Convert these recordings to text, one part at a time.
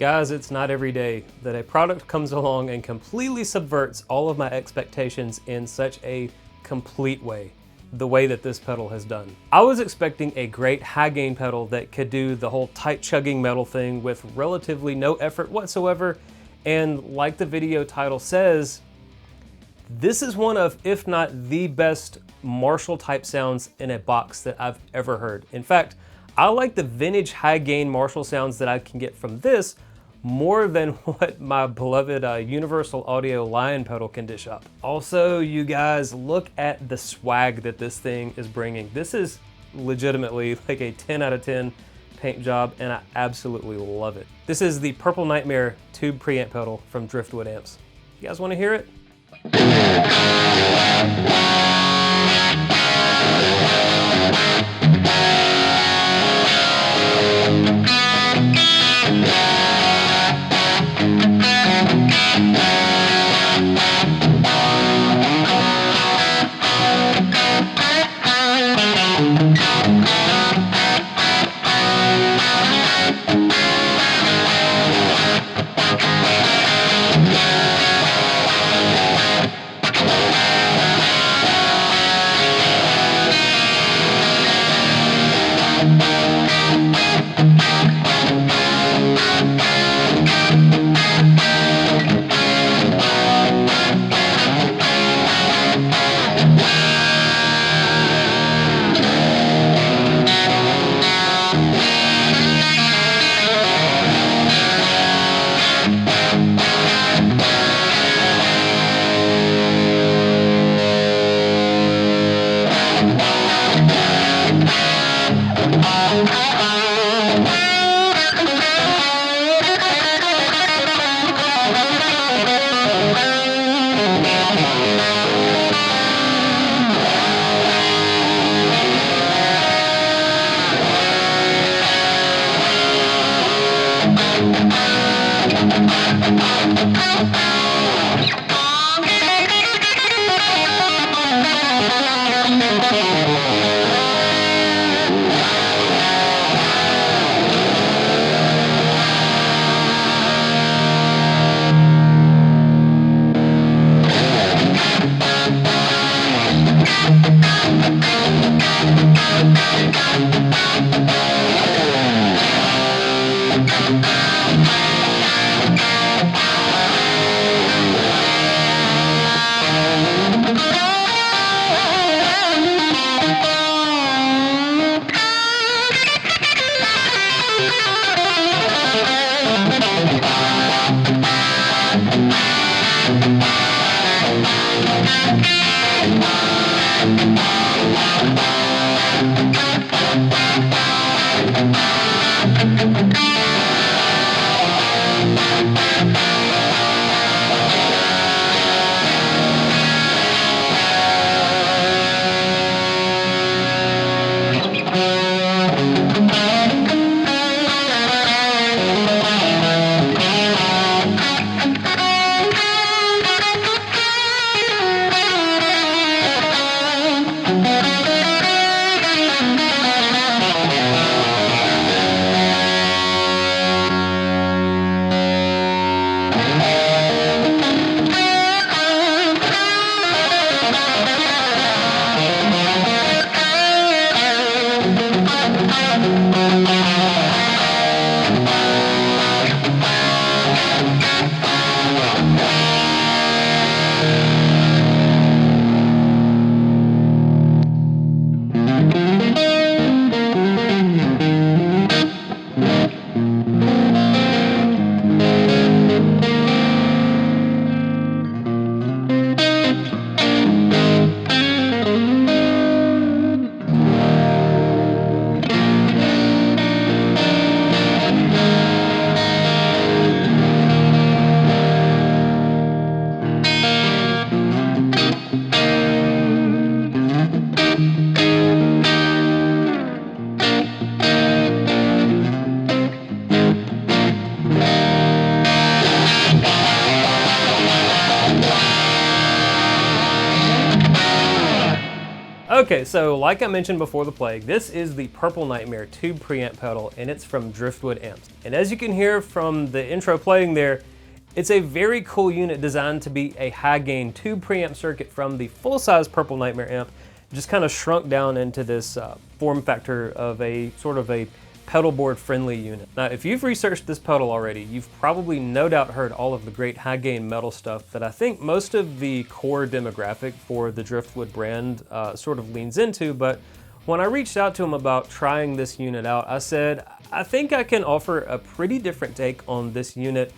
Guys, it's not every day that a product comes along and completely subverts all of my expectations in such a complete way, the way that this pedal has done. I was expecting a great high gain pedal that could do the whole tight chugging metal thing with relatively no effort whatsoever, and like the video title says, this is one of, if not the best Marshall type sounds in a box that I've ever heard. In fact, I like the vintage high gain Marshall sounds that I can get from this more than what my beloved Universal Audio Lion pedal can dish up. Also, you guys, look at the swag that this thing is bringing. This is legitimately like a 10 out of 10 paint job, and I absolutely love it. This is the Purple Nightmare tube preamp pedal from Driftwood amps. You guys want to hear it? Okay, so like I mentioned before the plague, this is the Purple Nightmare tube preamp pedal, and it's from Driftwood amps. And as you can hear from the intro playing there, it's a very cool unit designed to be a high gain tube preamp circuit from the full-size Purple Nightmare amp, just kind of shrunk down into this form factor of a sort of a pedal board friendly unit. Now, if you've researched this pedal already, you've probably no doubt heard all of the great high gain metal stuff that I think most of the core demographic for the Driftwood brand sort of leans into. But when I reached out to them about trying this unit out, I said, I think I can offer a pretty different take on this unit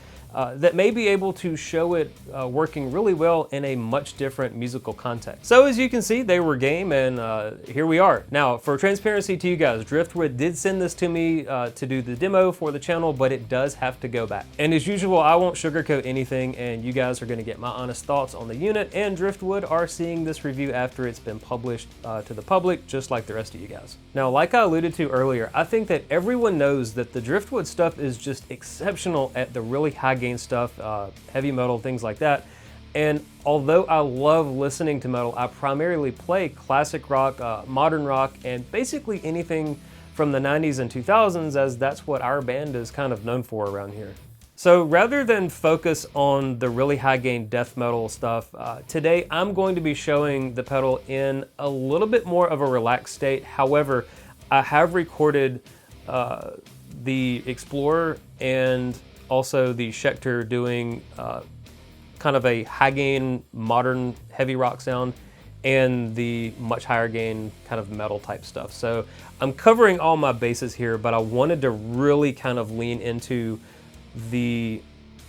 that may be able to show it working really well in a much different musical context. So as you can see, they were game, and here we are. Now, for transparency to you guys, Driftwood did send this to me to do the demo for the channel, but it does have to go back. And as usual, I won't sugarcoat anything, and you guys are gonna get my honest thoughts on the unit, and Driftwood are seeing this review after it's been published to the public, just like the rest of you guys. Now, like I alluded to earlier, I think that everyone knows that the Driftwood stuff is just exceptional at the really high gain stuff, heavy metal, things like that. And although I love listening to metal, I primarily play classic rock, modern rock, and basically anything from the 90s and 2000s, as that's what our band is kind of known for around here. So rather than focus on the really high gain death metal stuff, today I'm going to be showing the pedal in a little bit more of a relaxed state. However, I have recorded the Explorer and also the Schecter doing kind of a high gain modern heavy rock sound and the much higher gain kind of metal type stuff. So I'm covering all my bases here, but I wanted to really kind of lean into the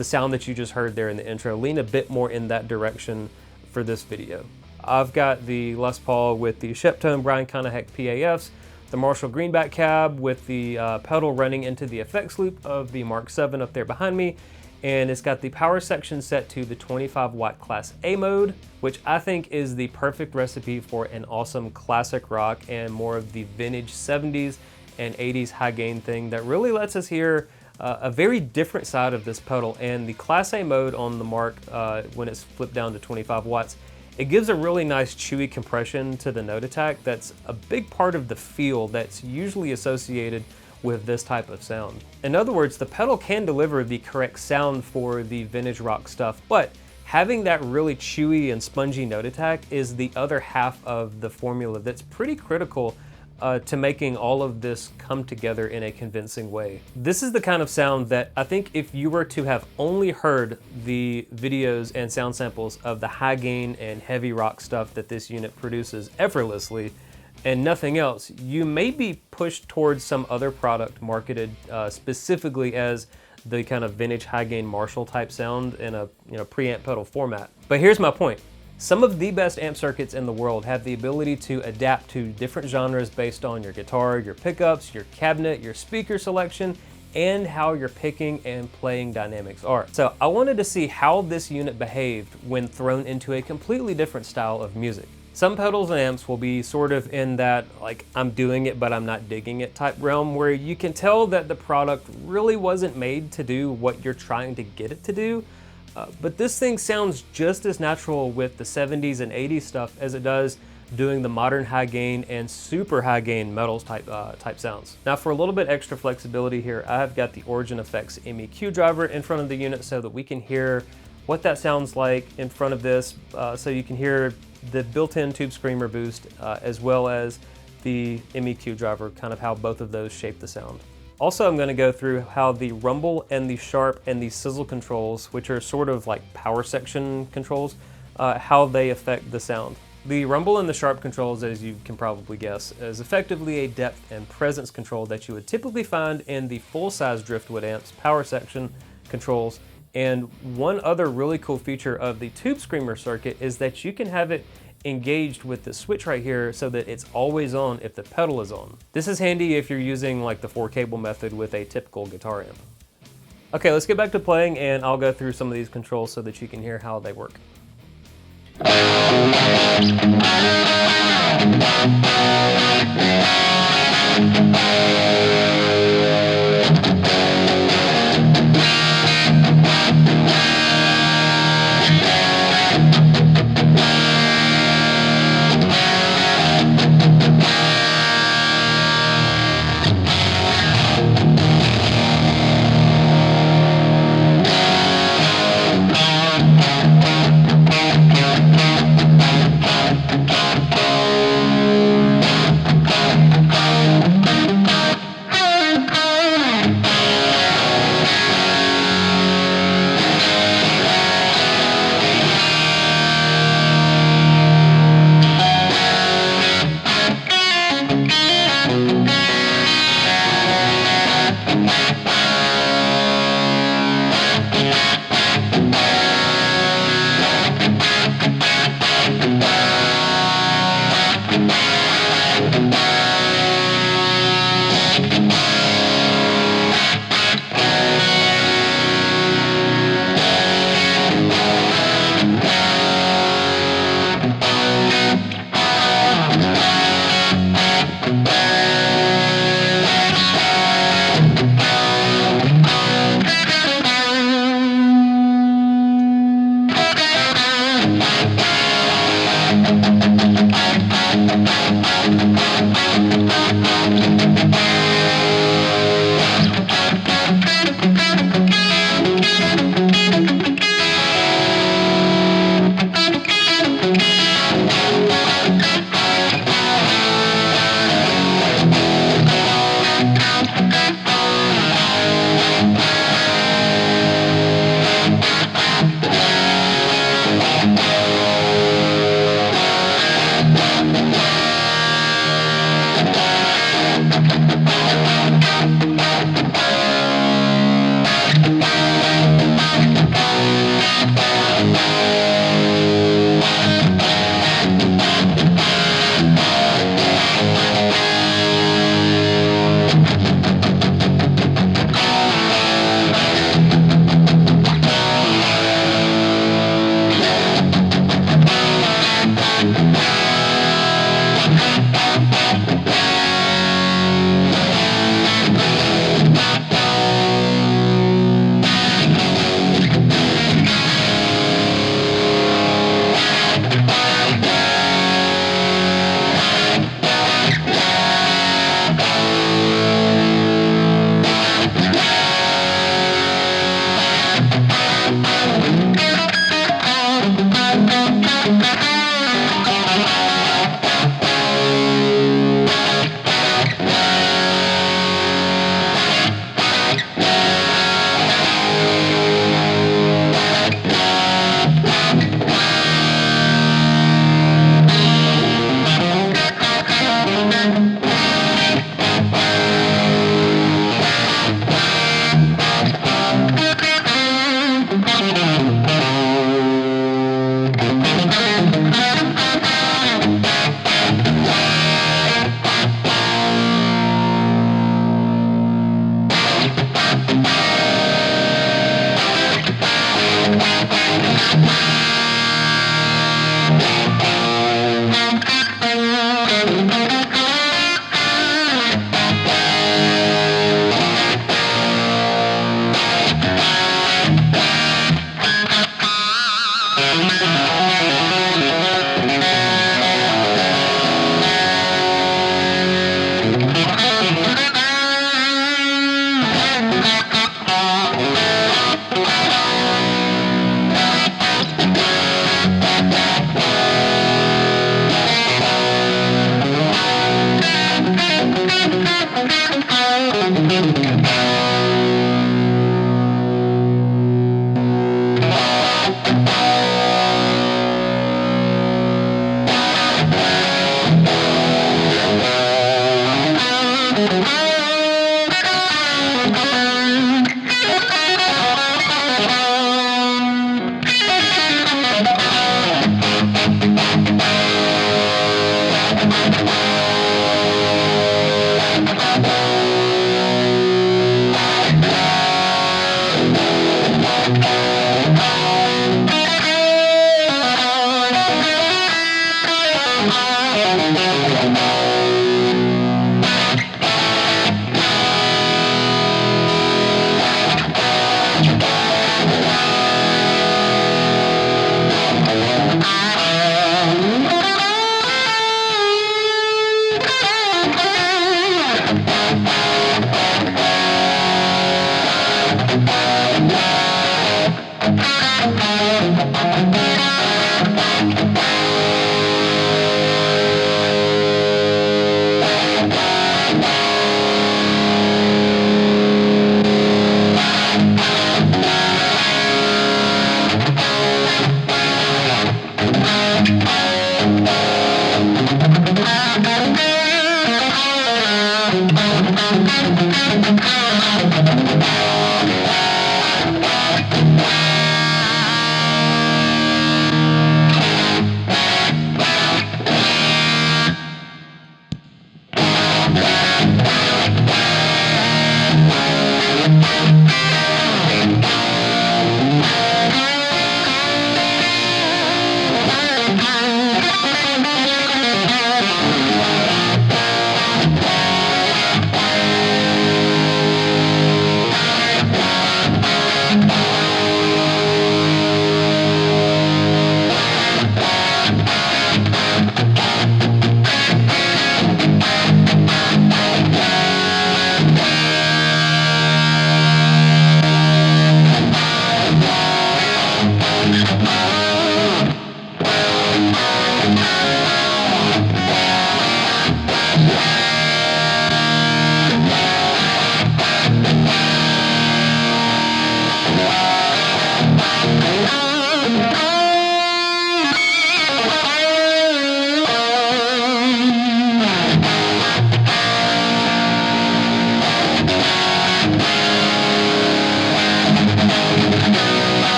sound that you just heard there in the intro, lean a bit more in that direction for this video. I've got the Les Paul with the Sheptone Brian Conaheck PAFs, the Marshall Greenback cab with the pedal running into the effects loop of the Mark 7 up there behind me, and it's got the power section set to the 25 watt class A mode, which I think is the perfect recipe for an awesome classic rock and more of the vintage 70s and 80s high gain thing that really lets us hear a very different side of this pedal. And the class A mode on the Mark, when it's flipped down to 25 watts, it gives a really nice chewy compression to the note attack that's a big part of the feel that's usually associated with this type of sound. In other words, the pedal can deliver the correct sound for the vintage rock stuff, but having that really chewy and spongy note attack is the other half of the formula that's pretty critical to making all of this come together in a convincing way. This is the kind of sound that I think if you were to have only heard the videos and sound samples of the high gain and heavy rock stuff that this unit produces effortlessly and nothing else, you may be pushed towards some other product marketed specifically as the kind of vintage high gain Marshall type sound in a preamp pedal format. But here's my point. Some of the best amp circuits in the world have the ability to adapt to different genres based on your guitar, your pickups, your cabinet, your speaker selection, and how your picking and playing dynamics are. So I wanted to see how this unit behaved when thrown into a completely different style of music. Some pedals and amps will be sort of in that, like, I'm doing it but I'm not digging it type realm, where you can tell that the product really wasn't made to do what you're trying to get it to do. But this thing sounds just as natural with the 70s and 80s stuff as it does doing the modern high gain and super high gain metals type sounds. Now, for a little bit extra flexibility here, I've got the Origin Effects MEQ driver in front of the unit so that we can hear what that sounds like in front of this, so you can hear the built-in Tube Screamer boost as well as the MEQ driver, kind of how both of those shape the sound. Also, I'm going to go through how the rumble and the sharp and the sizzle controls, which are sort of like power section controls, how they affect the sound. The rumble and the sharp controls, as you can probably guess, is effectively a depth and presence control that you would typically find in the full-size Driftwood amps power section controls. And one other really cool feature of the Tube Screamer circuit is that you can have it engaged with the switch right here so that it's always on if the pedal is on. This is handy if you're using like the 4-cable method with a typical guitar amp. Okay, let's get back to playing and I'll go through some of these controls so that you can hear how they work.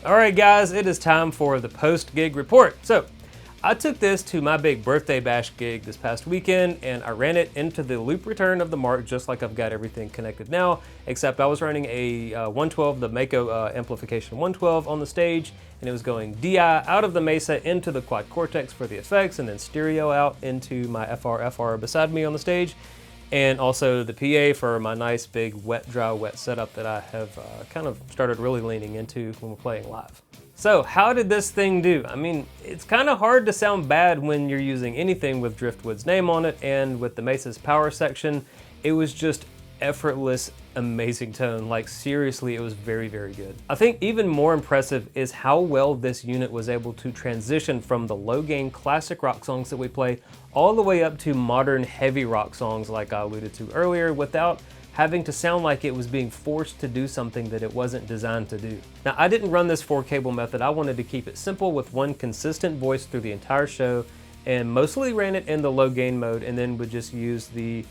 Alright guys, it is time for the post-gig report. So, I took this to my big birthday bash gig this past weekend and I ran it into the loop return of the Mark just like I've got everything connected now, except I was running a 112, the Mako amplification 112 on the stage, and it was going DI out of the Mesa into the Quad Cortex for the effects and then stereo out into my FR beside me on the stage, and also the PA for my nice big wet, dry, wet setup that I have kind of started really leaning into when we're playing live. So how did this thing do? I mean, it's kind of hard to sound bad when you're using anything with Driftwood's name on it, and with the Mesa's power section, it was just effortless, amazing tone. Like seriously, it was very, very good. I think even more impressive is how well this unit was able to transition from the low gain classic rock songs that we play all the way up to modern heavy rock songs like I alluded to earlier without having to sound like it was being forced to do something that it wasn't designed to do. Now, I didn't run this 4-cable method. I wanted to keep it simple with one consistent voice through the entire show, and mostly ran it in the low gain mode, and then would just use the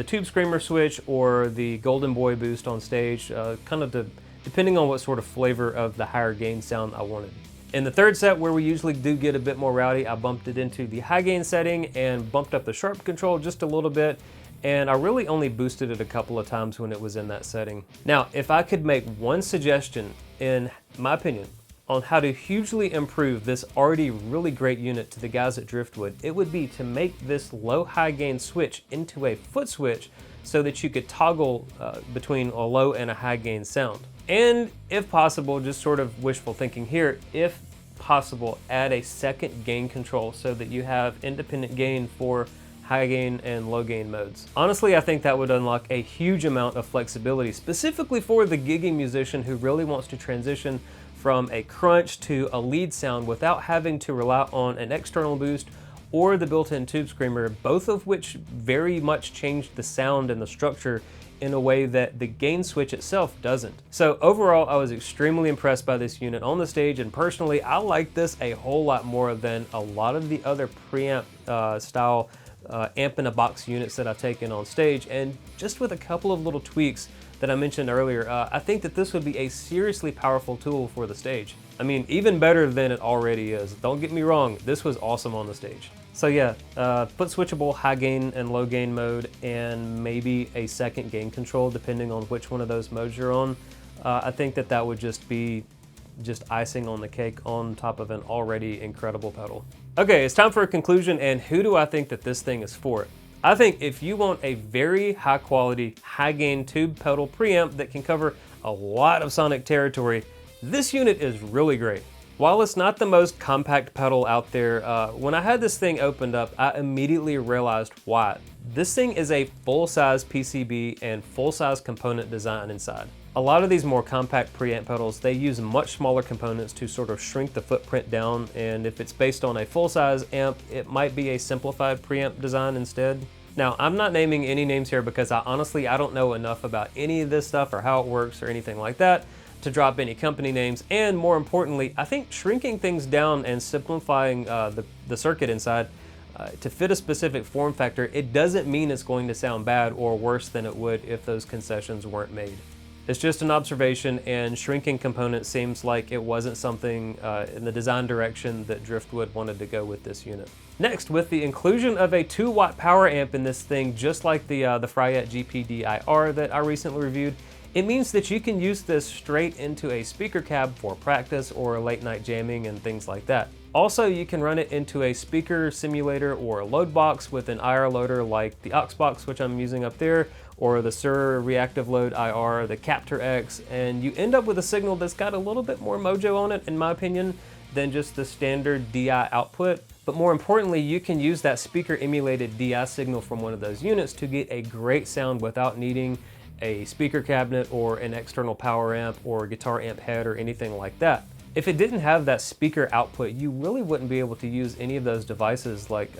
Tube Screamer switch or the Golden Boy boost on stage, kind of depending on what sort of flavor of the higher gain sound I wanted. In the third set, where we usually do get a bit more rowdy, I bumped it into the high gain setting and bumped up the sharp control just a little bit, and I really only boosted it a couple of times when it was in that setting. Now, if I could make one suggestion, in my opinion, on how to hugely improve this already really great unit to the guys at Driftwood, it would be to make this low-high gain switch into a foot switch so that you could toggle between a low and a high gain sound. And if possible, just sort of wishful thinking here, if possible, add a second gain control so that you have independent gain for high gain and low gain modes. Honestly, I think that would unlock a huge amount of flexibility, specifically for the gigging musician who really wants to transition from a crunch to a lead sound without having to rely on an external boost or the built-in Tube Screamer, both of which very much change the sound and the structure in a way that the gain switch itself doesn't. So overall, I was extremely impressed by this unit on the stage, and personally, I like this a whole lot more than a lot of the other preamp style amp in a box units that I've taken on stage. And just with a couple of little tweaks that I mentioned earlier, I think that this would be a seriously powerful tool for the stage. I mean, even better than it already is. Don't get me wrong, this was awesome on the stage. So yeah, foot switchable high gain and low gain mode, and maybe a second gain control depending on which one of those modes you're on. I think that that would just be icing on the cake on top of an already incredible pedal. Okay, it's time for a conclusion, and who do I think that this thing is for? I think if you want a very high quality, high gain tube pedal preamp that can cover a lot of sonic territory, this unit is really great. While it's not the most compact pedal out there, when I had this thing opened up, I immediately realized why. This thing is a full-size PCB and full-size component design inside. A lot of these more compact preamp pedals, they use much smaller components to sort of shrink the footprint down, and if it's based on a full-size amp, it might be a simplified preamp design instead. Now, I'm not naming any names here because I don't know enough about any of this stuff or how it works or anything like that to drop any company names, and more importantly, I think shrinking things down and simplifying the circuit inside to fit a specific form factor, it doesn't mean it's going to sound bad or worse than it would if those concessions weren't made. It's just an observation, and shrinking components seems like it wasn't something in the design direction that Driftwood wanted to go with this unit. Next, with the inclusion of a 2-watt power amp in this thing, just like the Fryette GPDIR that I recently reviewed, it means that you can use this straight into a speaker cab for practice or late night jamming and things like that. Also, you can run it into a speaker simulator or a load box with an IR loader like the aux box, which I'm using up there, or the Sur Reactive Load IR, the Captor X, and you end up with a signal that's got a little bit more mojo on it, in my opinion, than just the standard DI output. But more importantly, you can use that speaker emulated DI signal from one of those units to get a great sound without needing a speaker cabinet or an external power amp or guitar amp head or anything like that. If it didn't have that speaker output, you really wouldn't be able to use any of those devices. Like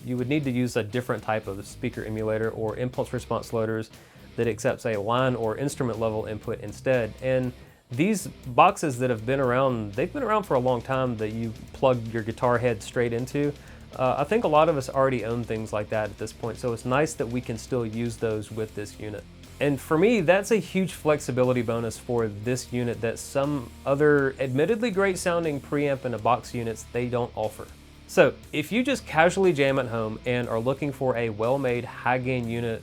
you would need to use a different type of speaker emulator or impulse response loaders that accepts a line or instrument level input instead. And these boxes that have been around, they've been around for a long time, that you plug your guitar head straight into. I think a lot of us already own things like that at this point, so it's nice that we can still use those with this unit. And for me, that's a huge flexibility bonus for this unit that some other admittedly great sounding preamp and a box units, they don't offer. So if you just casually jam at home and are looking for a well-made high gain unit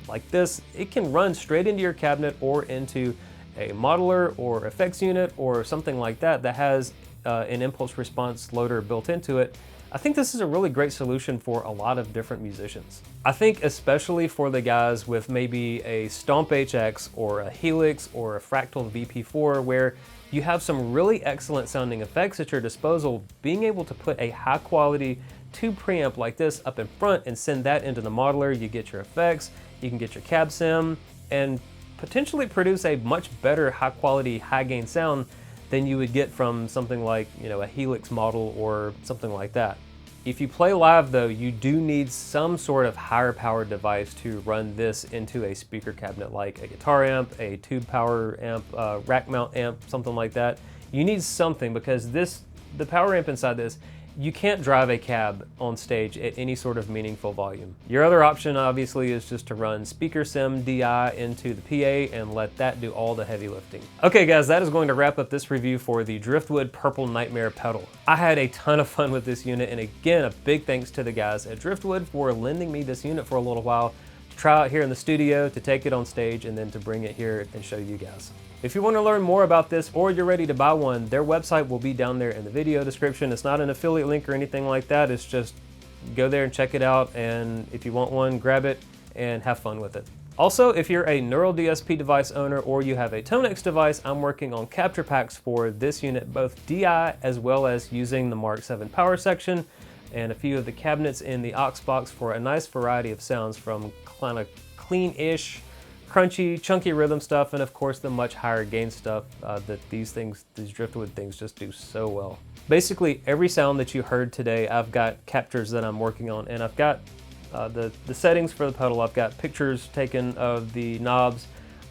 like this, it can run straight into your cabinet or into a modeler or effects unit or something like that that has an impulse response loader built into it. I think this is a really great solution for a lot of different musicians. I think especially for the guys with maybe a Stomp HX or a Helix or a Fractal VP4, where you have some really excellent sounding effects at your disposal, being able to put a high quality tube preamp like this up in front and send that into the modeler, you get your effects, you can get your cab sim, and potentially produce a much better high quality, high gain sound than you would get from something like, a Helix model or something like that. If you play live though, you do need some sort of higher powered device to run this into a speaker cabinet, like a guitar amp, a tube power amp, rack mount amp, something like that. You need something, because the power amp inside this, you can't drive a cab on stage at any sort of meaningful volume. Your other option obviously is just to run speaker sim DI into the PA and let that do all the heavy lifting. Okay guys, that is going to wrap up this review for the Driftwood Purple Nightmare pedal. I had a ton of fun with this unit, and again, a big thanks to the guys at Driftwood for lending me this unit for a little while to try out here in the studio, to take it on stage, and then to bring it here and show you guys. If you want to learn more about this or you're ready to buy one, their website will be down there in the video description. It's not an affiliate link or anything like that. It's just go there and check it out, and if you want one, grab it and have fun with it. Also, if you're a Neural DSP device owner or you have a Tonex device, I'm working on capture packs for this unit, both DI as well as using the Mark 7 power section and a few of the cabinets in the aux box for a nice variety of sounds, from kind of clean-ish, crunchy, chunky rhythm stuff, and of course the much higher gain stuff that these Driftwood things just do so well. Basically every sound that you heard today, I've got captures that I'm working on, and I've got the settings for the pedal. I've got pictures taken of the knobs.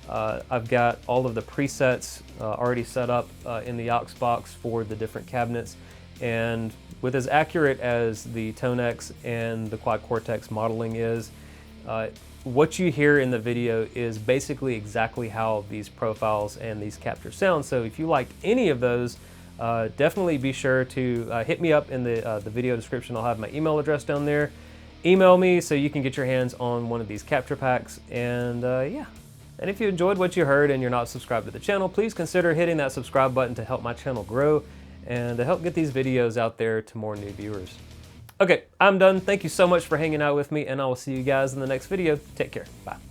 I've got all of the presets already set up in the aux box for the different cabinets, and with as accurate as the Tonex and the Quad Cortex modeling is, what you hear in the video is basically exactly how these profiles and these captures sound. So if you liked any of those, definitely be sure to hit me up in the video description. I'll have my email address down there. Email me so you can get your hands on one of these capture packs. And yeah. And if you enjoyed what you heard and you're not subscribed to the channel, please consider hitting that subscribe button to help my channel grow and to help get these videos out there to more new viewers. Okay, I'm done. Thank you so much for hanging out with me, and I will see you guys in the next video. Take care. Bye.